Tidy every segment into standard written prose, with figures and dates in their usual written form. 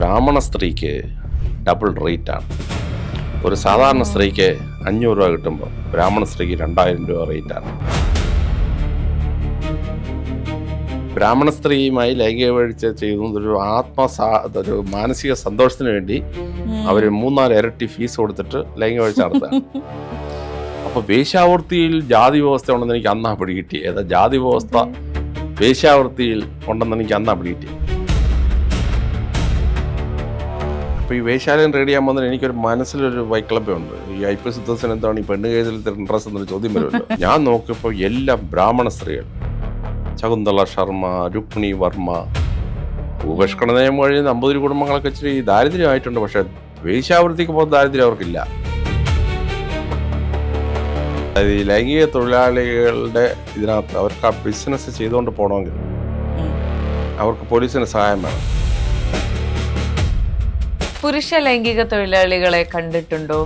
ബ്രാഹ്മണ സ്ത്രീക്ക് ഡബിൾ റേറ്റാണ്. ഒരു സാധാരണ സ്ത്രീക്ക് 500 രൂപ കിട്ടുമ്പോൾ ബ്രാഹ്മണ സ്ത്രീക്ക് 2000 രൂപ റേറ്റാണ്. ബ്രാഹ്മണ സ്ത്രീയുമായി ലൈംഗിക വീഴ്ച ചെയ്യുന്നതൊരു ഒരു മാനസിക സന്തോഷത്തിന് വേണ്ടി അവർ 3-4 ഇരട്ടി ഫീസ് കൊടുത്തിട്ട് ലൈംഗിക വീഴ്ച നടത്തുക. അപ്പോൾ വേശ്യാവൃത്തിയിൽ ജാതി വ്യവസ്ഥ ഉണ്ടെന്ന് എനിക്ക് അന്നാ പിടികിട്ടി. ഏതാ ജാതി വ്യവസ്ഥ വേശ്യാവൃത്തിയിൽ ഉണ്ടെന്ന് എനിക്ക് അന്നാ പിടികിട്ടി. അപ്പോൾ ഈ വേശ്യാലയം റെഡി ചെയ്യാൻ പോകുന്നതിന് എനിക്കൊരു മനസ്സിലൊരു വൈക്ലഭ്യമുണ്ട്. ഈ IPS ഉദ്യോഗസ്ഥൻ എന്താണ് ഈ പെണ്ണ് കേസിൽ ഇൻട്രസ്റ്റ് എന്നൊരു ചോദ്യം വരുമല്ലോ. ഞാൻ നോക്കിയപ്പോൾ എല്ലാം ബ്രാഹ്മണ സ്ത്രീകൾ. ശകുന്തള ശർമ്മ, രുക്മിണി വർമ്മ, ഭൂപഷ്കണ നിയമം വഴി നമ്പൂതിരി കുടുംബങ്ങളൊക്കെ ഇച്ചിരി ദാരിദ്ര്യമായിട്ടുണ്ട്. പക്ഷെ വേശ്യാവൃത്തിക്ക് പോകുന്ന ദാരിദ്ര്യം അവർക്കില്ല. അതായത് ഈ ലൈംഗിക തൊഴിലാളികളുടെ ഇതിനകത്ത് അവർക്ക് ആ ബിസിനസ് ചെയ്തുകൊണ്ട് പോകണമെങ്കിൽ അവർക്ക് പോലീസിന് സഹായം വേണം. പുരുഷ ലൈംഗിക തൊഴിലാളികളെ കണ്ടിട്ടുണ്ടോ?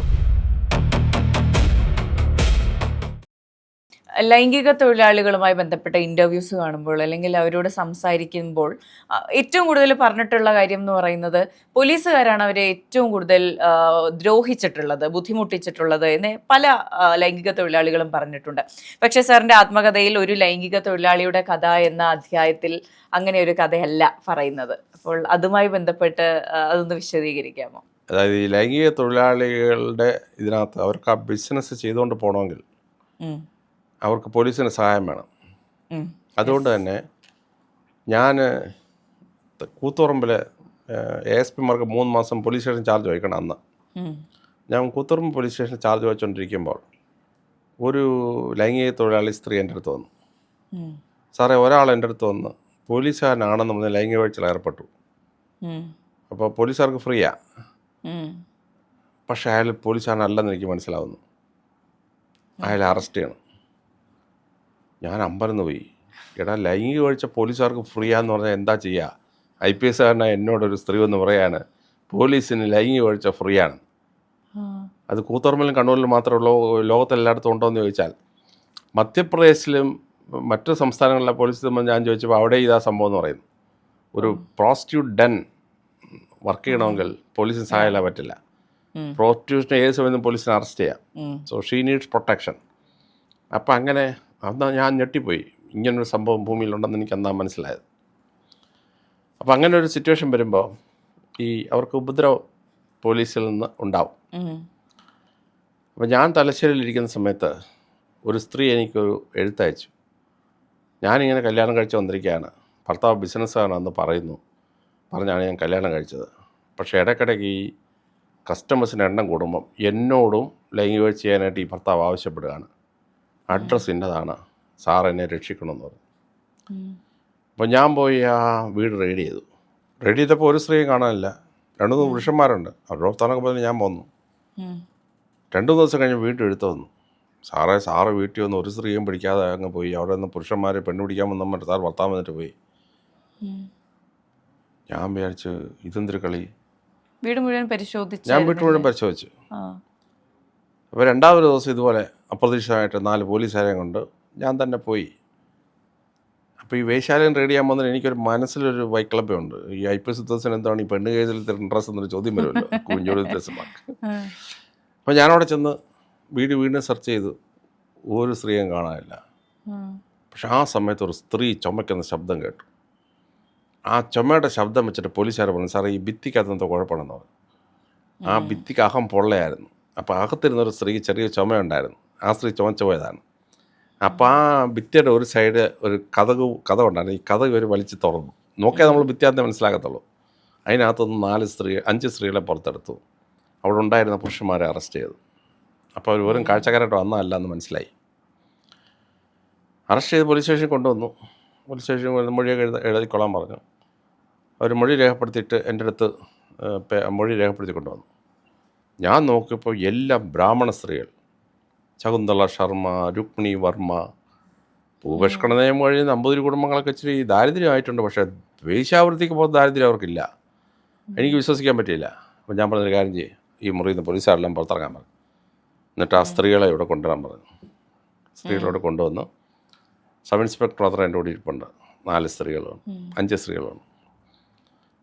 ലൈംഗിക തൊഴിലാളികളുമായി ബന്ധപ്പെട്ട ഇൻ്റർവ്യൂസ് കാണുമ്പോൾ അല്ലെങ്കിൽ അവരോട് സംസാരിക്കുമ്പോൾ ഏറ്റവും കൂടുതൽ പറഞ്ഞിട്ടുള്ള കാര്യം എന്ന് പറയുന്നത് പോലീസുകാരാണ് അവരെ ഏറ്റവും കൂടുതൽ ദ്രോഹിച്ചിട്ടുള്ളത്, ബുദ്ധിമുട്ടിച്ചിട്ടുള്ളത് എന്ന് പല ലൈംഗിക തൊഴിലാളികളും പറഞ്ഞിട്ടുണ്ട്. പക്ഷേ സാറിൻ്റെ ആത്മകഥയിൽ ഒരു ലൈംഗിക തൊഴിലാളിയുടെ കഥ എന്ന അധ്യായത്തിൽ അങ്ങനെ ഒരു കഥയല്ല പറയുന്നത്. അപ്പോൾ അതുമായി ബന്ധപ്പെട്ട് അതൊന്ന് വിശദീകരിക്കാമോ? അതായത് ഈ ലൈംഗിക തൊഴിലാളികളുടെ ഇതിനകത്ത് അവർക്ക് ആ ബിസിനസ് ചെയ്തുകൊണ്ട് പോകണമെങ്കിൽ അവർക്ക് പോലീസിന് സഹായം വേണം. അതുകൊണ്ട് തന്നെ ഞാൻ കൂത്തുപറമ്പിൽ ASPമാർക്ക് 3 മാസം പോലീസ് സ്റ്റേഷൻ ചാർജ് വഹിക്കണം. അന്ന് ഞാൻ കൂത്തുപറമ്പ് പോലീസ് സ്റ്റേഷൻ ചാർജ് വഹിച്ചുകൊണ്ടിരിക്കുമ്പോൾ ഒരു ലൈംഗിക തൊഴിലാളി സ്ത്രീ എൻ്റെ അടുത്ത് വന്നു. സാറേ, ഒരാൾ എൻ്റെ അടുത്ത് വന്ന് പോലീസുകാരനാണെന്ന് പറഞ്ഞ് ലൈംഗിക വീഴ്ചയിൽ ഏർപ്പെട്ടു. അപ്പോൾ പോലീസുകാർക്ക് ഫ്രീയാ, പക്ഷെ അയാൾ പോലീസുകാരനല്ലെന്ന് എനിക്ക് മനസ്സിലാവുന്നു. അയാളെ അറസ്റ്റ് ചെയ്യണം. ഞാൻ അമ്പരന്ന് പോയി. എടാ, ലൈംഗിക വീഴ്ച പോലീസുകാർക്ക് ഫ്രീയാന്ന് പറഞ്ഞാൽ എന്താ ചെയ്യുക? IPSകാരനായ എന്നോടൊരു സ്ത്രീ എന്ന് പറയാണ് പോലീസിന് ലൈംഗിക വീഴ്ച ഫ്രീയാണ്. അത് കൂത്തുപറമ്പിലും കണ്ണൂരിലും മാത്രമേ ലോകത്തെല്ലായിടത്തും ഉണ്ടോ എന്ന് ചോദിച്ചാൽ മധ്യപ്രദേശിലും മറ്റു സംസ്ഥാനങ്ങളിലെ പോലീസ് ഞാൻ ചോദിച്ചപ്പോൾ അവിടെ ഇതാ സംഭവം എന്ന് പറയുന്നു. ഒരു പ്രോസ്റ്റിറ്റ്യൂട്ട് ഡെൻ വർക്ക് ചെയ്യണമെങ്കിൽ പോലീസിന് സഹായമില്ല, പറ്റില്ല. പ്രോസ്റ്റിറ്റ്യൂഷനെ ഏത് സമയത്തും പോലീസിനെ അറസ്റ്റ് ചെയ്യാം. So she needs protection. അപ്പം അങ്ങനെ അന്നാ ഞാൻ ഞെട്ടിപ്പോയി. ഇങ്ങനൊരു സംഭവം ഭൂമിയിലുണ്ടെന്ന് എനിക്ക് അന്നാ മനസ്സിലായത്. അപ്പം അങ്ങനെ ഒരു സിറ്റുവേഷൻ വരുമ്പോൾ ഈ അവർക്ക് ഉപദ്രവം പോലീസിൽ നിന്ന് ഉണ്ടാവും. അപ്പം ഞാൻ തലശ്ശേരിയിലിരിക്കുന്ന സമയത്ത് ഒരു സ്ത്രീ എനിക്കൊരു എഴുത്തയച്ചു. ഞാനിങ്ങനെ കല്യാണം കഴിച്ച് വന്നിരിക്കുകയാണ്, ഭർത്താവ് ബിസിനസ്സുകാരാണെന്ന് പറഞ്ഞാണ് ഞാൻ കല്യാണം കഴിച്ചത്. പക്ഷേ ഇടയ്ക്കിടയ്ക്ക് ഈ കസ്റ്റമേഴ്സിൻ്റെ എണ്ണം കൂടുമ്പം എന്നോടും ലൈംഗിക വീഴ്ച ചെയ്യാനായിട്ട് ഈ ഭർത്താവ് ആവശ്യപ്പെടുകയാണ്. അഡ്രസ്സ് ഇന്നതാണ്, സാർ എന്നെ രക്ഷിക്കണമെന്ന് പറഞ്ഞു. അപ്പോൾ ഞാൻ പോയി ആ വീട് റെഡി ചെയ്തപ്പോൾ ഒരു സ്ത്രീയും കാണാനില്ല. 2-3 പുരുഷന്മാരുണ്ട്. അവരുടെ വർത്താനൊക്കെ പറഞ്ഞ് ഞാൻ പോന്നു. 2 ദിവസം കഴിഞ്ഞ് വീട്ടിൽ എഴുത്ത് വന്നു. സാറ് വീട്ടിൽ വന്ന് ഒരു സ്ത്രീയും പിടിക്കാതെ അങ്ങ് പോയി. അവിടെ നിന്ന് പുരുഷന്മാരെ പെണ്ണ് പിടിക്കാൻ വന്നിട്ട് സാർ ഭർത്താവ് വന്നിട്ട് പോയി. ഞാൻ വിചാരിച്ചു ഇതെന്തൊരു കളി. വീട് മുഴുവൻ പരിശോധിച്ചു. ഞാൻ വീട് മുഴുവൻ പരിശോധിച്ചു. അപ്പോൾ 2ാമത്തെ ദിവസം ഇതുപോലെ അപ്രതീക്ഷിതമായിട്ട് 4 പോലീസുകാരെയും കൊണ്ട് ഞാൻ തന്നെ പോയി. അപ്പോൾ ഈ വേശ്യാലയം റെഡി ചെയ്യാൻ പോകുന്നതിന് എനിക്കൊരു മനസ്സിലൊരു വൈക്ലഭ്യമുണ്ട്. ഈ IPS ഉദ്യോഗസ്ഥൻ എന്താണ് ഈ പെണ്ണ് കേസിൽ ഇൻട്രസ്റ്റ് എന്നൊരു ചോദ്യം വരുമല്ലോ, കുഞ്ഞോട് ഉദ്യോഗസ്ഥന്മാർക്ക്. അപ്പോൾ ഞാനവിടെ ചെന്ന് വീണ്ടും സെർച്ച് ചെയ്തു. ഒരു സ്ത്രീയും കാണാനില്ല. പക്ഷെ ആ സമയത്ത് ഒരു സ്ത്രീ ചുമയ്ക്കുന്ന ശബ്ദം കേട്ടു. ആ ചുമയുടെ ശബ്ദം വെച്ചിട്ട് പോലീസുകാർ പറഞ്ഞു, സാറേ ഈ ഭിത്തിക്കകത്തെന്തോ കുഴപ്പമാണെന്ന് പറഞ്ഞു. ആ ഭിത്തിക്ക് അകം പൊള്ളയായിരുന്നു. അപ്പോൾ അകത്തിരുന്നൊരു സ്ത്രീ ചെറിയ ചുമയുണ്ടായിരുന്നു. ആ സ്ത്രീ ചുമച്ചു പോയതാണ്. അപ്പോൾ ആ ഭിത്തിയുടെ ഒരു സൈഡ് ഒരു കഥ ഉണ്ടായിരുന്നു. ഈ കഥ ഇവർ വലിച്ച് തുറന്നു. നോക്കിയാൽ നമ്മൾ ഭിത്തിയാകത്തെ മനസ്സിലാക്കത്തുള്ളൂ. അതിനകത്തൊന്ന് 5 സ്ത്രീകളെ പുറത്തെടുത്തു. അവിടെ ഉണ്ടായിരുന്ന പുരുഷന്മാരെ അറസ്റ്റ് ചെയ്തു. അപ്പോൾ അവർ വെറും കാഴ്ചക്കാരായിട്ട് വന്നതല്ല എന്ന് മനസ്സിലായി. അറസ്റ്റ് ചെയ്ത് പോലീസ് സ്റ്റേഷനിൽ കൊണ്ടുവന്നു. പോലീസ് സ്റ്റേഷനിൽ മൊഴിയൊക്കെ എഴുതിക്കൊള്ളാൻ പറഞ്ഞു. അവർ മൊഴി രേഖപ്പെടുത്തിയിട്ട് എൻ്റെ അടുത്ത് മൊഴി രേഖപ്പെടുത്തി കൊണ്ടുവന്നു. ഞാൻ നോക്കിയപ്പോൾ എല്ലാം ബ്രാഹ്മണ സ്ത്രീകൾ. ശകുന്തള ശർമ്മ, രുക്മിണി വർമ്മ, ഭൂപഷ്കണ നിയമം വഴി നമ്പൂതിരി കുടുംബങ്ങളൊക്കെ ഇച്ചിരി ദാരിദ്ര്യമായിട്ടുണ്ട്. പക്ഷേ വേശ്യാവൃത്തിക്ക് പോകുന്ന ദാരിദ്ര്യം അവർക്കില്ല. എനിക്ക് വിശ്വസിക്കാൻ പറ്റിയില്ല. അപ്പോൾ ഞാൻ പറഞ്ഞൊരു കാര്യം ചെയ്യും, ഈ മുറിയിൽ നിന്ന് പോലീസുകാരെല്ലാം പുറത്തിറങ്ങാൻ പറഞ്ഞു. എന്നിട്ട് ആ സ്ത്രീകളെ ഇവിടെ കൊണ്ടുവരാൻ പറഞ്ഞു. സ്ത്രീകളോട് കൊണ്ടുവന്ന് സബ് ഇൻസ്പെക്ടർ അത്ര എൻ്റെ കൂടെ ഇരിപ്പുണ്ട്. 4 സ്ത്രീകളാണ്, 5 സ്ത്രീകളാണ്.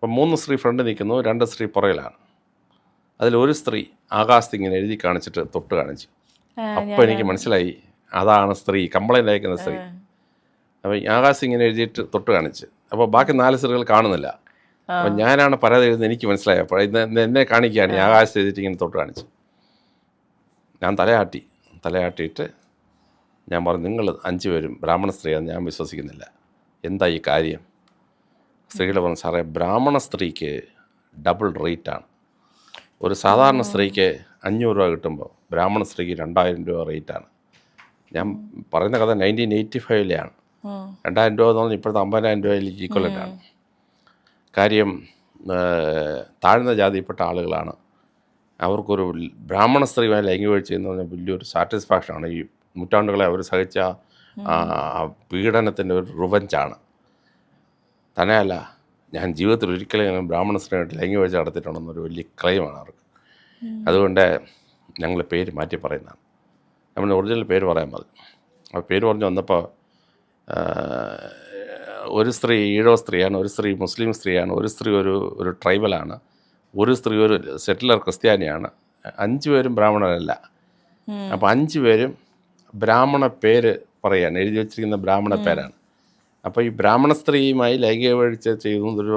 അപ്പം 3 സ്ത്രീ ഫ്രണ്ട് നിൽക്കുന്നു, 2 സ്ത്രീ പുറകിലാണ്. അതിലൊരു സ്ത്രീ ആകാശത്ത് ഇങ്ങനെ എഴുതി കാണിച്ചിട്ട് തൊട്ട് കാണിച്ചു. അപ്പോൾ എനിക്ക് മനസ്സിലായി അതാണ് സ്ത്രീ, കംപ്ലൈൻ്റ് അയക്കുന്ന സ്ത്രീ. അപ്പോൾ ആകാശത്ത് ഇങ്ങനെ എഴുതിയിട്ട് തൊട്ട് കാണിച്ച്. അപ്പോൾ ബാക്കി 4 സ്ത്രീകൾ കാണുന്നില്ല. അപ്പം ഞാനാണ് പരാതി എഴുതുന്നത് എനിക്ക് മനസ്സിലായി. അപ്പോൾ എന്നെ കാണിക്കുകയാണ്, ഈ ആകാശത്ത് എഴുതിയിട്ട് ഇങ്ങനെ തൊട്ട് കാണിച്ചു. ഞാൻ തലയാട്ടിയിട്ട് ഞാൻ പറഞ്ഞു, നിങ്ങൾ 5 പേരും ബ്രാഹ്മണ സ്ത്രീയാണെന്ന് ഞാൻ വിശ്വസിക്കുന്നില്ല, എന്താ ഈ കാര്യം? സ്ത്രീകൾ പറഞ്ഞു, സാറേ ബ്രാഹ്മണ സ്ത്രീക്ക് ഡബിൾ റേറ്റാണ്. ഒരു സാധാരണ സ്ത്രീക്ക് 500 രൂപ കിട്ടുമ്പോൾ ബ്രാഹ്മണ സ്ത്രീക്ക് 2000 രൂപ റേറ്റാണ്. ഞാൻ പറയുന്ന കഥ 1985-ലെയാണ്. 2000 രൂപ എന്ന് പറഞ്ഞാൽ ഇപ്പോഴത്തെ 50,000 രൂപയിലേക്ക് ഈക്വലൻ്റാണ്. കാര്യം താഴ്ന്ന ജാതിയിൽപ്പെട്ട ആളുകളാണ്. അവർക്കൊരു ബ്രാഹ്മണ സ്ത്രീയുമായി ലൈംഗിക ചെയ്യുന്ന പറഞ്ഞാൽ വലിയൊരു സാറ്റിസ്ഫാക്ഷനാണ്. ഈ നൂറ്റാണ്ടുകളെ അവർ സഹിച്ച പീഡനത്തിൻ്റെ ഒരു റിവഞ്ചാണ്. തന്നെയല്ല, ഞാൻ ജീവിതത്തിൽ ഒരിക്കലും ബ്രാഹ്മണ സ്ത്രീയായിട്ട് ലൈംഗിക വീഴ്ച നടത്തിയിട്ടുണ്ടെന്നൊരു വലിയ ക്ലെയിമാണ് അവർക്ക്. അതുകൊണ്ട് ഞങ്ങൾ പേര് മാറ്റി പറയുന്നതാണ്. നമ്മൾ ഒറിജിനൽ പേര് പറയാൻ പറഞ്ഞു. ആ പേര് പറഞ്ഞു വന്നപ്പോൾ ഒരു സ്ത്രീ ഈഴവ സ്ത്രീയാണ്, ഒരു സ്ത്രീ മുസ്ലിം സ്ത്രീയാണ്, ഒരു സ്ത്രീ ഒരു ട്രൈബലാണ്, ഒരു സ്ത്രീ ഒരു സെറ്റിലർ ക്രിസ്ത്യാനിയാണ്. 5 പേരും ബ്രാഹ്മണരല്ല. അപ്പോൾ 5 പേരും ബ്രാഹ്മണ പേര് പറയാണ്, എഴുതി വച്ചിരിക്കുന്ന ബ്രാഹ്മണ പേരാണ്. അപ്പോൾ ഈ ബ്രാഹ്മണ സ്ത്രീയുമായി ലൈംഗിക വീഴ്ച ചെയ്യുന്നതൊരു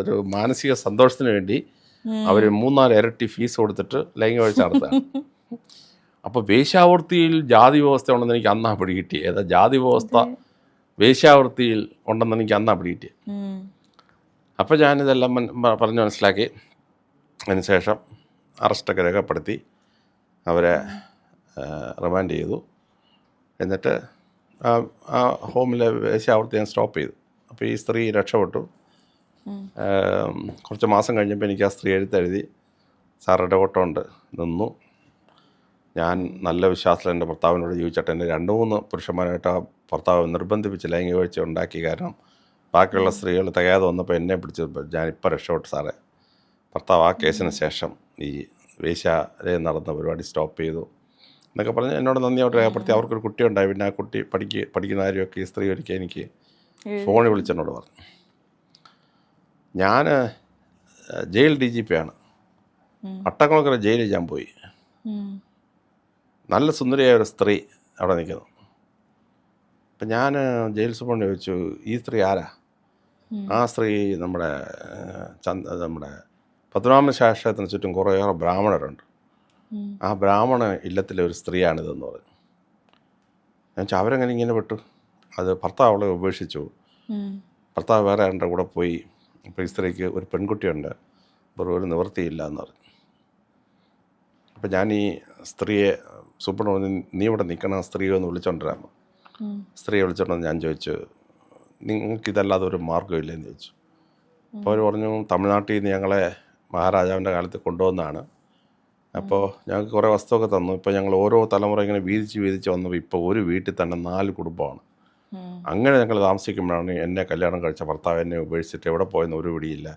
ഒരു മാനസിക സന്തോഷത്തിന് വേണ്ടി അവർ 3-4 ഇരട്ടി ഫീസ് കൊടുത്തിട്ട് ലൈംഗിക വീഴ്ച നടത്തുകയാണ്. അപ്പോൾ വേശ്യാവൃത്തിയിൽ ജാതി വ്യവസ്ഥ ഉണ്ടെന്ന് എനിക്ക് അന്നാ പിടികിട്ടി. ഏതാ ജാതി വ്യവസ്ഥ വേശ്യാവൃത്തിയിൽ ഉണ്ടെന്ന് എനിക്ക് അന്നാ പിടികിട്ടി. അപ്പോൾ ഞാനിതെല്ലാം പറഞ്ഞ് മനസ്സിലാക്കി. അതിനുശേഷം അറസ്റ്റൊക്കെ രേഖപ്പെടുത്തി അവരെ റിമാൻഡ് ചെയ്തു. എന്നിട്ട് ആ ഹോമിലെ വേശ്യാവൃത്തി ഞാൻ സ്റ്റോപ്പ് ചെയ്തു. അപ്പോൾ ഈ സ്ത്രീ രക്ഷപ്പെട്ടു. കുറച്ച് മാസം കഴിഞ്ഞപ്പോൾ എനിക്ക് ആ സ്ത്രീ എഴുത്തെഴുതി, സാർ ഇടപെട്ടുകൊണ്ട് നിന്നു. ഞാൻ നല്ല വിശ്വാസത്തിൽ എൻ്റെ ഭർത്താവിനോട് ജീവിച്ചിട്ട് എൻ്റെ 2-3 പുരുഷന്മാരായിട്ട് ആ ഭർത്താവ് നിർബന്ധിപ്പിച്ച് ലൈംഗിക വീഴ്ച ഉണ്ടാക്കി. കാരണം ബാക്കിയുള്ള സ്ത്രീകൾ തികയാതെ വന്നപ്പോൾ എന്നെ പിടിച്ച് ഞാനിപ്പോൾ രക്ഷപ്പെട്ടു സാറേ. ഭർത്താവ് ആ കേസിന് ശേഷം ഈ വേശ്യാലയം നടന്ന പരിപാടി സ്റ്റോപ്പ് ചെയ്തു എന്നൊക്കെ പറഞ്ഞ് എന്നോട് നന്ദിയോട്ട് രേഖപ്പെടുത്തി. അവർക്കൊരു കുട്ടിയുണ്ടായി. പിന്നെ ആ കുട്ടി പഠിക്കുന്ന കാര്യമൊക്കെ ഈ സ്ത്രീ ഒരിക്കൽ എനിക്ക് ഫോണിൽ വിളിച്ചെന്നോട് പറഞ്ഞു. ഞാൻ ജയിൽ DGP ആണ്. അട്ടക്കുളക്കര ജയിലിൽ ഞാൻ പോയി. നല്ല സുന്ദരിയായ ഒരു സ്ത്രീ അവിടെ നിൽക്കുന്നു. അപ്പം ഞാൻ ജയിൽ സൂപ്രണ്ട് ചോദിച്ചു, ഈ സ്ത്രീ ആരാ? ആ സ്ത്രീ നമ്മുടെ പത്മനാഭ ക്ഷേത്രത്തിന് ചുറ്റും കുറേയേറെ ബ്രാഹ്മണരുണ്ട്, ആ ബ്രാഹ്മണ ഇല്ലത്തിലെ ഒരു സ്ത്രീയാണിതെന്ന് പറഞ്ഞു. ഞാൻ വെച്ചാൽ അവരെങ്ങനെ ഇങ്ങനെ വിട്ടു? അത് ഭർത്താവ് അവളെ ഉപേക്ഷിച്ചു. ഭർത്താവ് വേറെ ആരുടെ കൂടെ പോയി. അപ്പോൾ ഈ സ്ത്രീക്ക് ഒരു പെൺകുട്ടിയുണ്ട്, ഒരു നിവൃത്തിയില്ല എന്ന് പറഞ്ഞു. അപ്പം ഞാൻ ഈ സ്ത്രീയെ സൂപ്രണ്ട് പറഞ്ഞു, നീ ഇവിടെ നിൽക്കണം, സ്ത്രീയെ ഒന്ന് വിളിച്ചോണ്ടിരാമോ? സ്ത്രീയെ വിളിച്ചോണ്ടെന്ന് ഞാൻ ചോദിച്ചു, നിങ്ങൾക്കിതല്ലാതെ ഒരു മാർഗ്ഗമില്ലെന്ന് ചോദിച്ചു. അപ്പോൾ അവർ പറഞ്ഞു, തമിഴ്നാട്ടിൽ നിന്ന് ഞങ്ങളെ മഹാരാജാവിൻ്റെ കാലത്ത് കൊണ്ടുവന്നതാണ്. അപ്പോൾ ഞങ്ങൾക്ക് കുറേ വസ്തുവൊക്കെ തന്നു. ഇപ്പോൾ ഞങ്ങൾ ഓരോ തലമുറ ഇങ്ങനെ വീതിച്ച് വന്നപ്പോൾ ഇപ്പോൾ ഒരു വീട്ടിൽ തന്നെ 4 കുടുംബമാണ്. അങ്ങനെ ഞങ്ങൾ താമസിക്കുമ്പോഴാണ് എന്നെ കല്യാണം കഴിച്ച ഭർത്താവ് എന്നെ ഉപേക്ഷിച്ചിട്ട് എവിടെ പോയെന്ന് ഒരു പിടിയില്ല,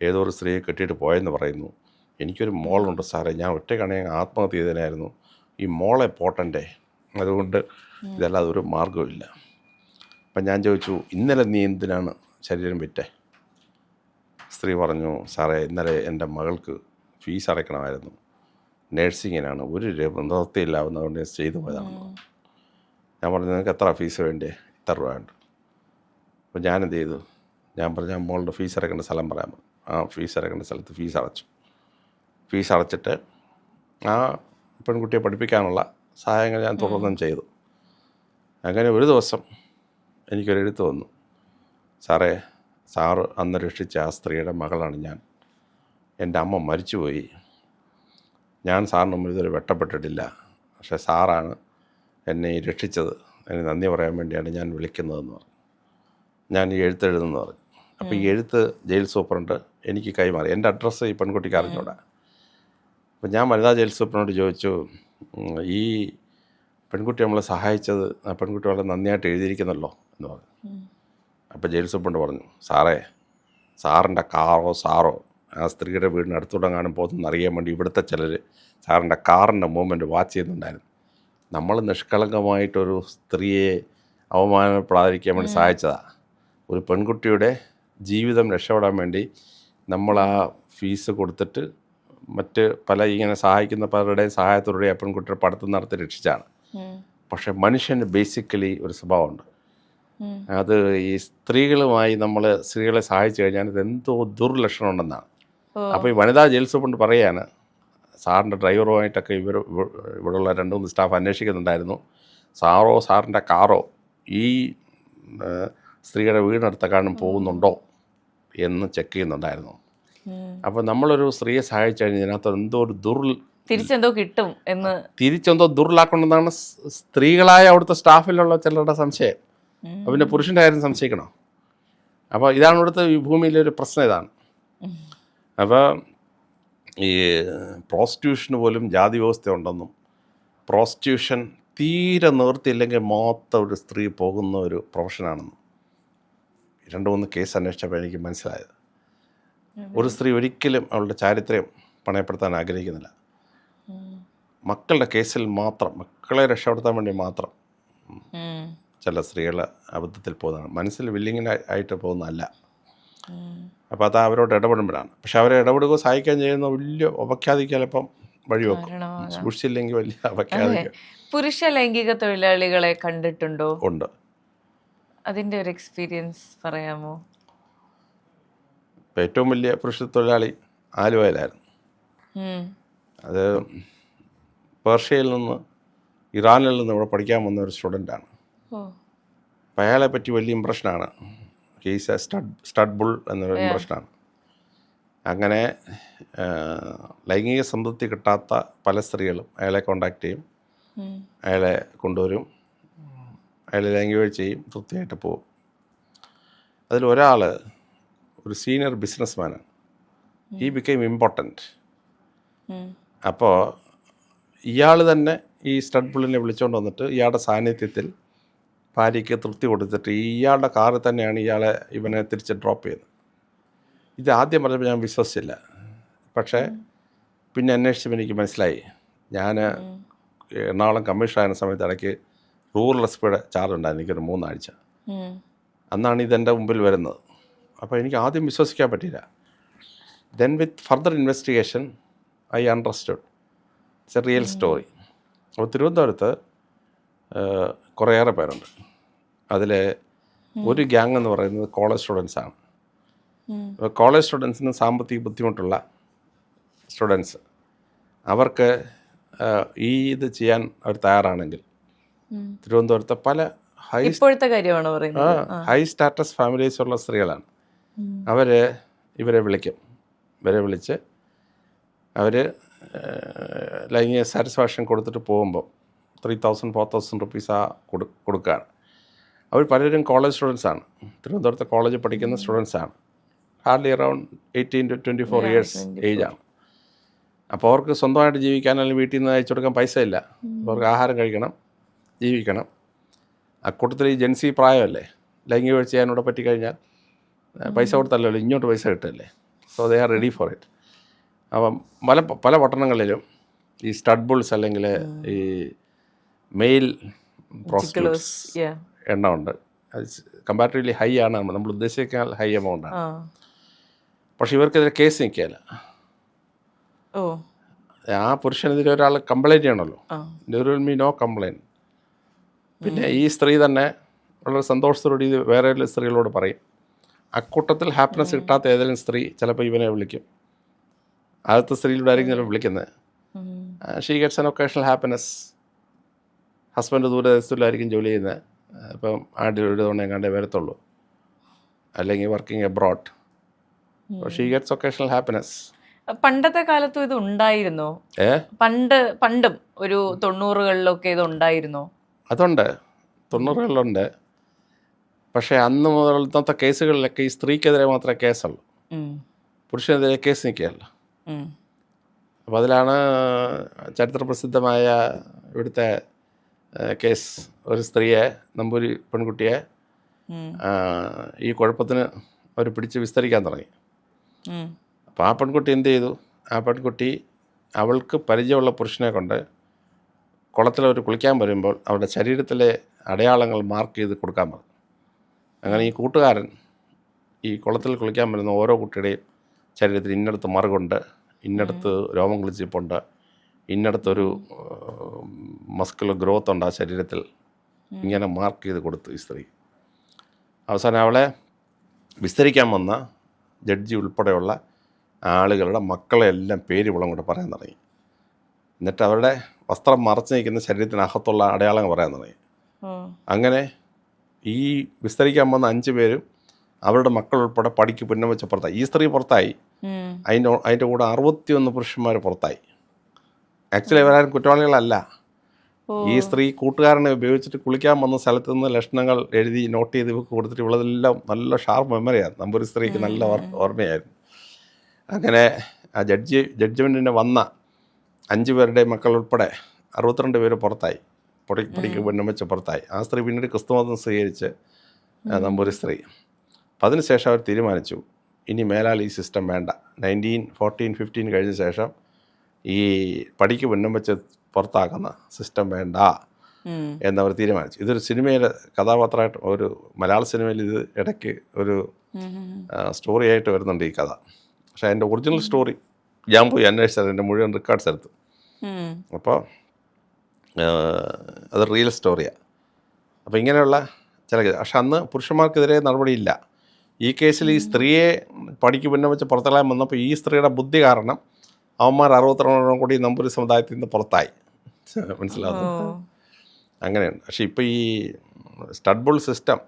ഏതോ ഒരു സ്ത്രീയെ കെട്ടിയിട്ട് പോയെന്ന് പറയുന്നു. എനിക്കൊരു മോളുണ്ട് സാറേ, ഞാൻ ഒറ്റയ്ക്കാണെങ്കിൽ ആത്മഹത്യ ചെയ്തതിനായിരുന്നു. ഈ മോളെ പോട്ടൻ്റെ, അതുകൊണ്ട് ഇതല്ലാതെ ഒരു മാർഗ്ഗമില്ല. അപ്പം ഞാൻ ചോദിച്ചു, ഇന്നലെ നീ എന്തിനാണ് ശരീരം വിറ്റേ? സ്ത്രീ പറഞ്ഞു, സാറേ ഇന്നലെ എൻ്റെ മകൾക്ക് ഫീസ് അടയ്ക്കണമായിരുന്നു, നേഴ്സിങ്ങിനാണ്, ഒരു നിവൃത്തിയില്ലാവുന്നതുകൊണ്ട് ഞാൻ ചെയ്തു പോയതാണെന്ന്. ഞാൻ പറഞ്ഞു, നിങ്ങൾക്ക് എത്ര ഫീസ് വേണ്ടേ? ഇത്ര രൂപ ഉണ്ട്. അപ്പോൾ ഞാനെന്ത് ചെയ്തു? ഞാൻ പറഞ്ഞു, ഞാൻ മോളുടെ ഫീസ് അടയ്ക്കേണ്ട സ്ഥലം പറയാൻ പറഞ്ഞു. ആ ഫീസ് അടയ്ക്കേണ്ട സ്ഥലത്ത് ഫീസ് അടച്ചു. ഫീസ് അടച്ചിട്ട് ആ പെൺകുട്ടിയെ പഠിപ്പിക്കാനുള്ള സഹായങ്ങൾ ഞാൻ തുടർന്നും ചെയ്തു. അങ്ങനെ ഒരു ദിവസം എനിക്കൊരു എഴുത്ത് വന്നു, സാറേ സാറ് അന്ന് രക്ഷിച്ച ആ സ്ത്രീയുടെ മകളാണ് ഞാൻ. എൻ്റെ അമ്മ മരിച്ചുപോയി. ഞാൻ സാറിന് മുമ്പിൽ ഇതുവരെ വെട്ടപ്പെട്ടിട്ടില്ല. പക്ഷേ സാറാണ് എന്നെ രക്ഷിച്ചത്. അതിന് നന്ദി പറയാൻ വേണ്ടിയാണ് ഞാൻ വിളിക്കുന്നതെന്ന് പറഞ്ഞു. ഞാൻ ഈ എഴുത്തെഴുതുന്നു പറഞ്ഞു. അപ്പോൾ ഈ എഴുത്ത് ജയിൽ സൂപ്രണ്ട് എനിക്ക് കൈമാറി. എൻ്റെ അഡ്രസ്സ് ഈ പെൺകുട്ടിക്ക് അറിഞ്ഞൂടാ. അപ്പോൾ ഞാൻ വനിതാ ജയിൽ സൂപ്രണ്ടോട് ചോദിച്ചു, ഈ പെൺകുട്ടി നമ്മളെ സഹായിച്ചത് ആ പെൺകുട്ടി വളരെ നന്ദിയായിട്ട് എഴുതിയിരിക്കുന്നല്ലോ എന്ന് പറഞ്ഞു. അപ്പോൾ ജയിൽ സൂപ്രണ്ട് പറഞ്ഞു, സാറിൻ്റെ സാറോ ആ സ്ത്രീയുടെ വീടിന് അടുത്തുടങ്ങാനും പോകുന്നതെന്ന് അറിയാൻ വേണ്ടി ഇവിടുത്തെ ചിലർ സാറിൻ്റെ കാറിൻ്റെ മൂവ്മെൻറ്റ് വാച്ച് ചെയ്യുന്നുണ്ടായിരുന്നു. നമ്മൾ നിഷ്കളങ്കമായിട്ടൊരു സ്ത്രീയെ അവമാനപ്പെടാതിരിക്കാൻ വേണ്ടി സഹായിച്ചതാണ്. ഒരു പെൺകുട്ടിയുടെ ജീവിതം രക്ഷപ്പെടാൻ വേണ്ടി നമ്മൾ ആ ഫീസ് കൊടുത്തിട്ട് മറ്റ് പല ഇങ്ങനെ സഹായിക്കുന്ന പലരുടെയും സഹായത്തോടെ ആ പെൺകുട്ടിയുടെ പഠിത്തം നടത്തി രക്ഷിച്ചാണ്. പക്ഷെ മനുഷ്യന് ബേസിക്കലി ഒരു സ്വഭാവമുണ്ട്. അത് ഈ സ്ത്രീകളെ സഹായിച്ചു കഴിഞ്ഞാൽ ഇത് എന്തോ ദുർലക്ഷണം ഉണ്ടെന്നാണ്. അപ്പോൾ ഈ വനിതാ ജയിൽ സൂപ്രണ്ട് പറയുകയാണ്, സാറിൻ്റെ ഡ്രൈവറുമായിട്ടൊക്കെ ഇവിടെയുള്ള 2-3 സ്റ്റാഫ് അന്വേഷിക്കുന്നുണ്ടായിരുന്നു. സാറിൻ്റെ കാറോ ഈ സ്ത്രീയുടെ വീടിനടുത്തെക്കാളും പോകുന്നുണ്ടോ എന്ന് ചെക്ക് ചെയ്യുന്നുണ്ടായിരുന്നു. അപ്പോൾ നമ്മളൊരു സ്ത്രീയെ സഹായിച്ചു കഴിഞ്ഞാൽ ഇതിനകത്ത് എന്തോ ഒരു തിരിച്ചെന്തോ ദുർലാക്കുണ്ടെന്നാണ് സ്ത്രീകളായ അവിടുത്തെ സ്റ്റാഫിലുള്ള ചിലരുടെ സംശയം. അപ്പോൾ പിന്നെ പുരുഷൻ്റെ കാര്യം സംശയിക്കണോ? അപ്പോൾ ഇതാണ് ഇവിടുത്തെ ഈ ഭൂമിയിലെ ഒരു പ്രശ്നം ഇതാണ്. അപ്പോൾ ഈ പ്രോസ്റ്റിറ്റ്യൂഷന് പോലും ജാതി വ്യവസ്ഥ ഉണ്ടെന്നും പ്രോസ്റ്റിറ്റ്യൂഷൻ തീരെ നിവൃത്തിയില്ലെങ്കിൽ മാത്രം ഒരു സ്ത്രീ പോകുന്ന ഒരു പ്രൊഫഷനാണെന്നും 2-3 കേസ് അന്വേഷിച്ചപ്പോൾ എനിക്ക് മനസ്സിലായത്. ഒരു സ്ത്രീ ഒരിക്കലും അവളുടെ ചാരിത്രം പണയപ്പെടുത്താൻ ആഗ്രഹിക്കുന്നില്ല. മക്കളുടെ കേസിൽ മാത്രം, മക്കളെ രക്ഷപ്പെടുത്താൻ വേണ്ടി മാത്രം ചില സ്ത്രീകൾ അബദ്ധത്തിൽ പോകുന്നതാണ്. മനസ്സിൽ വില്ലിങ്ങിനായിട്ട് പോകുന്നതല്ല. അപ്പോൾ അത് അവരോട് ഇടപെടുമ്പോഴാണ്. പക്ഷെ അവരെ ഇടപെടുകയോ സഹായിക്കാൻ ചെയ്യുന്ന വലിയ അപഖ്യാതിക്ക് ചിലപ്പം വഴിവെക്കും. സൂക്ഷിച്ചില്ലെങ്കിൽ വലിയ അപഖ്യാതിക്ക്. പുരുഷ ലൈംഗിക തൊഴിലാളികളെ കണ്ടിട്ടുണ്ടോ? ഉണ്ട്. അതിൻ്റെ ഒരു എക്സ്പീരിയൻസ് പറയാമോ? ഏറ്റവും വലിയ പുരുഷ തൊഴിലാളി ആലുവയിലായിരുന്നു. അത് പേർഷ്യയിൽ നിന്ന്, ഇറാനിൽ നിന്ന് ഇവിടെ പഠിക്കാൻ വന്ന ഒരു സ്റ്റുഡൻ്റാണ്. അപ്പം അയാളെ പറ്റി വലിയ ഇമ്പ്രഷനാണ്. ഹീസ് എ സ്റ്റഡ് ബുൾ എന്നൊരു ഇമ്പ്രഷനാണ്. അങ്ങനെ ലൈംഗിക സംതൃപ്തി കിട്ടാത്ത പല സ്ത്രീകളും അയാളെ കോണ്ടാക്ട് ചെയ്യും, അയാളെ കൊണ്ടുവരും, അയാളെ ലൈംഗിക ചെയ്യും, തൃപ്തിയായിട്ട് പോകും. അതിലൊരാൾ ഒരു സീനിയർ ബിസിനസ്മാനാണ്. ഈ ബിക്കെയിം ഇമ്പോർട്ടൻറ്റ്. അപ്പോൾ ഇയാൾ തന്നെ ഈ സ്റ്റഡ് ബുള്ളിനെ വിളിച്ചുകൊണ്ട് വന്നിട്ട് ഇയാളുടെ സാന്നിധ്യത്തിൽ ഭാര്യയ്ക്ക് തൃപ്തി കൊടുത്തിട്ട് ഇയാളുടെ കാറിൽ തന്നെയാണ് ഇവനെ തിരിച്ച് ഡ്രോപ്പ് ചെയ്തത്. ഇത് ആദ്യം പറഞ്ഞപ്പോൾ ഞാൻ വിശ്വസിച്ചില്ല. പക്ഷേ പിന്നെ അന്വേഷിച്ചപ്പോൾ എനിക്ക് മനസ്സിലായി. ഞാൻ എറണാകുളം കമ്മീഷണറായിരുന്ന സമയത്ത് ഇടയ്ക്ക് റൂറൽ എസ്പിയുടെ ചാർജ് ഉണ്ടായിരുന്നു എനിക്കൊരു 3 ആഴ്ച. അന്നാണ് ഇതെൻ്റെ മുമ്പിൽ വരുന്നത്. അപ്പോൾ എനിക്ക് ആദ്യം വിശ്വസിക്കാൻ പറ്റിയില്ല. Then with further investigation I understood it's A real story. അപ്പോൾ തിരുവനന്തപുരത്ത് കുറേയേറെ പേരുണ്ട്. അതിൽ ഒരു ഗ്യാങ് എന്ന് പറയുന്നത് കോളേജ് സ്റ്റുഡൻസാണ്. അപ്പോൾ കോളേജ് സ്റ്റുഡൻസിന് സാമ്പത്തിക ബുദ്ധിമുട്ടുള്ള സ്റ്റുഡൻസ്, അവർക്ക് ഇത് ചെയ്യാൻ അവർ തയ്യാറാണെങ്കിൽ തിരുവനന്തപുരത്തെ പല ഹൈ സ്റ്റാറ്റസ് ഫാമിലീസ് ഉള്ള സ്ത്രീകളാണ്. ഇവരെ വിളിച്ച് അവർ ലൈംഗിക സാറ്റിസ്ഫാക്ഷൻ കൊടുത്തിട്ട് പോകുമ്പോൾ 3,000-4,000 റുപ്പീസ് കൊടുക്കുകയാണ്. അവർ പലരും കോളേജ് സ്റ്റുഡൻസാണ്, തിരുവനന്തപുരത്തെ കോളേജിൽ പഠിക്കുന്ന സ്റ്റുഡൻസാണ്. ഹാർഡ്ലി അറൗണ്ട് 18 to 24 ഇയേഴ്സ് ഏജാണ്. അപ്പോൾ അവർക്ക് സ്വന്തമായിട്ട് ജീവിക്കാൻ അല്ലെങ്കിൽ വീട്ടിൽ നിന്ന് അയച്ചു കൊടുക്കാൻ പൈസ ഇല്ല. അവർക്ക് ആഹാരം കഴിക്കണം, ജീവിക്കണം. അക്കൂട്ടത്തിൽ ഈ ജെൻസി പ്രായമല്ലേ, ലൈംഗിക ചെയ്യാനൂടെ പറ്റിക്കഴിഞ്ഞാൽ പൈസ കൊടുത്തല്ലോ ഇങ്ങോട്ട് പൈസ കിട്ടില്ലേ. So they are ready for it. അപ്പം പല പട്ടണങ്ങളിലും ഈ സ്റ്റഡ് ബുൾസ് അല്ലെങ്കിൽ ഈ മെയിൽ പ്രോസ്റ്റിറ്റ്യൂട്ട്സ് എണ്ണമുണ്ട്. അത് കമ്പാരിറ്റീവ്ലി ഹൈ ആണ്, നമ്മൾ ഉദ്ദേശിക്കാൻ ഹൈ എമൗണ്ടാണ്. പക്ഷെ ഇവർക്കെതിരെ കേസ് നിൽക്കുകയില്ല. ആ പുരുഷനെതിരെ ഒരാൾ കംപ്ലൈൻറ്റ് ചെയ്യണമല്ലോ. There will be no complaint. പിന്നെ ഈ സ്ത്രീ തന്നെ വളരെ സന്തോഷത്തോടെ ഇത് വേറെ സ്ത്രീകളോട് പറയും. അക്കൂട്ടത്തിൽ ഹാപ്പിനെസ് കിട്ടാത്ത ഏതെങ്കിലും സ്ത്രീ ചിലപ്പോൾ ഇവനെ വിളിക്കും. ആദ്യത്തെ സ്ത്രീയിലൂടെ ആയിരിക്കും ചിലപ്പോൾ വിളിക്കുന്നത്. She gets an occasional happiness. Husband ദൂരദേശത്തിലായിരിക്കും ജോലി ചെയ്യുന്നത്. അപ്പം ആദ്യം ഒരു തവണ കണ്ടേ വരത്തുള്ളൂ, അല്ലെങ്കിൽ working abroad. She gets occasional happiness. പണ്ടത്തെ കാലത്തും ഇത് ഉണ്ടായിരുന്നോ? പണ്ടും ഒരു 90കളിലൊക്കെ ഇത് ഉണ്ടായിരുന്നോ? അതുണ്ട്, 90കളിലുണ്ട്. പക്ഷേ അന്ന് മുതൽ ഇന്നത്തെ കേസുകളിലൊക്കെ ഈ സ്ത്രീക്കെതിരെ മാത്രമേ കേസുള്ളൂ, പുരുഷനെതിരെ കേസ് നിൽക്കുകയല്ല. അപ്പോൾ അതിലാണ് ചരിത്രപ്രസിദ്ധമായ ഇവിടുത്തെ കേസ്. ഒരു സ്ത്രീയെ, നമ്പൂരി പെൺകുട്ടിയെ ഈ കുഴപ്പത്തിന് അവർ പിടിച്ച് വിസ്തരിക്കാൻ തുടങ്ങി. അപ്പോൾ ആ പെൺകുട്ടി എന്ത് ചെയ്തു? ആ പെൺകുട്ടി അവൾക്ക് പരിചയമുള്ള പുരുഷനെ കൊണ്ട് കുളത്തിലവർ കുളിക്കാൻ വരുമ്പോൾ അവരുടെ ശരീരത്തിലെ അടയാളങ്ങൾ മാർക്ക് ചെയ്ത് കൊടുക്കാൻ പറഞ്ഞു. അങ്ങനെ ഈ കൂട്ടുകാരൻ ഈ കുളത്തിൽ കുളിക്കാൻ വരുന്ന ഓരോ കുട്ടിയുടെയും ശരീരത്തിൽ ഇന്നടത്ത് മറുകുണ്ട്, ഇന്നടത്ത് രോമം കുളിച്ചിപ്പുണ്ട്, ഇന്നടത്തൊരു മസ്കുലർ ഗ്രോത്ത് ഉണ്ട് ആ ശരീരത്തിൽ. ഇങ്ങനെ മാർക്ക് ചെയ്ത് കൊടുത്തു ഈ സ്ത്രീ. അവസാനം അവളെ വിസ്തരിക്കാൻ വന്ന ജഡ്ജി ഉൾപ്പെടെയുള്ള ആളുകളുടെ മക്കളെ എല്ലാം പേര് വിളം കൊണ്ട് പറയാൻ തുടങ്ങി. എന്നിട്ട് അവരുടെ വസ്ത്രം മറച്ചു നിൽക്കുന്ന ശരീരത്തിനകത്തുള്ള അടയാളങ്ങൾ പറയാൻ തുടങ്ങി. അങ്ങനെ ഈ വിസ്തരിക്കാൻ വന്ന 5 പേരും അവരുടെ മക്കൾ ഉൾപ്പെടെ പടിക്ക് പുന്നം വെച്ച് പുറത്തായി. ഈ സ്ത്രീ പുറത്തായി. അതിൻ്റെ കൂടെ 61 പുരുഷന്മാർ പുറത്തായി. ആക്ച്വലി ഇവരാരും കുറ്റവാളികളല്ല. ഈ സ്ത്രീ കൂട്ടുകാരനെ ഉപയോഗിച്ചിട്ട് കുളിക്കാൻ വന്ന സ്ഥലത്ത് നിന്ന് ലക്ഷണങ്ങൾ എഴുതി നോട്ട് ചെയ്ത് കൊടുത്തിട്ട് ഇവളതെല്ലാം നല്ല ഷാർപ്പ് മെമ്മറിയാണ്. നമ്പൂരി സ്ത്രീക്ക് നല്ല ഓർമ്മയായിരുന്നു. അങ്ങനെ ആ ജഡ്ജ്മെൻറ്റിന് വന്ന 5 പേരുടെ മക്കൾ ഉൾപ്പെടെ 62 പേര് പുറത്തായി. പടിക്ക് പുന്നം വെച്ച് പുറത്തായി. ആ സ്ത്രീ പിന്നീട് ക്രിസ്തുമതം സ്വീകരിച്ച് നമ്പൂരി സ്ത്രീ. അപ്പം അതിനുശേഷം അവർ തീരുമാനിച്ചു ഇനി മേലാൽ ഈ സിസ്റ്റം വേണ്ട. 1914-15 കഴിഞ്ഞ ശേഷം ഈ പടിക്ക് പുന്നം വെച്ച് പുറത്താക്കുന്ന സിസ്റ്റം വേണ്ട എന്നവർ തീരുമാനിച്ചു. ഇതൊരു സിനിമയിലെ കഥാപാത്രമായിട്ട് ഒരു മലയാള സിനിമയിൽ ഇത് ഇടയ്ക്ക് ഒരു സ്റ്റോറി ആയിട്ട് വരുന്നുണ്ട് ഈ കഥ. പക്ഷേ അതിൻ്റെ ഒറിജിനൽ സ്റ്റോറി ഞാൻ പോയി അന്വേഷിച്ചത്, എൻ്റെ മുഴുവൻ റെക്കോർഡ്സ് എടുത്തു. അപ്പോൾ അത് റിയൽ സ്റ്റോറിയാണ്. അപ്പോൾ ഇങ്ങനെയുള്ള ചില പക്ഷെ അന്ന് പുരുഷന്മാർക്കെതിരെ നടപടിയില്ല. ഈ കേസിൽ ഈ സ്ത്രീയെ പടിക്ക് പുന്നം വെച്ച് പുറത്തളയാൻ വന്നപ്പോൾ ഈ സ്ത്രീയുടെ ബുദ്ധി കാരണം അവന്മാർ 62 കൂടി നമ്പൂരി സമുദായത്തിൽ നിന്ന് പുറത്തായി. മനസ്സിലാവുന്നു? അങ്ങനെയാണ്. പക്ഷെ ഇപ്പോൾ ഈ സ്റ്റഡ് ബുൾ സിസ്റ്റം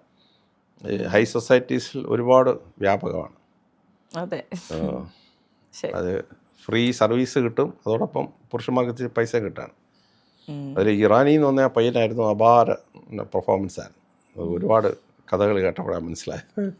ഹൈ സൊസൈറ്റീസിൽ ഒരുപാട് വ്യാപകമാണ്. അതെ, അത് ഫ്രീ സർവീസ് കിട്ടും, അതോടൊപ്പം പുരുഷന്മാർക്ക് ഇച്ചിരി പൈസ കിട്ടാണ്. അതിൽ ഇറാനി എന്ന് പറഞ്ഞ പയ്യനായിരുന്നു, അപാര പെർഫോമൻസ് ആയിരുന്നു. ഒരുപാട് കഥകൾ കേട്ടപ്പോഴാണ് മനസ്സിലായത്.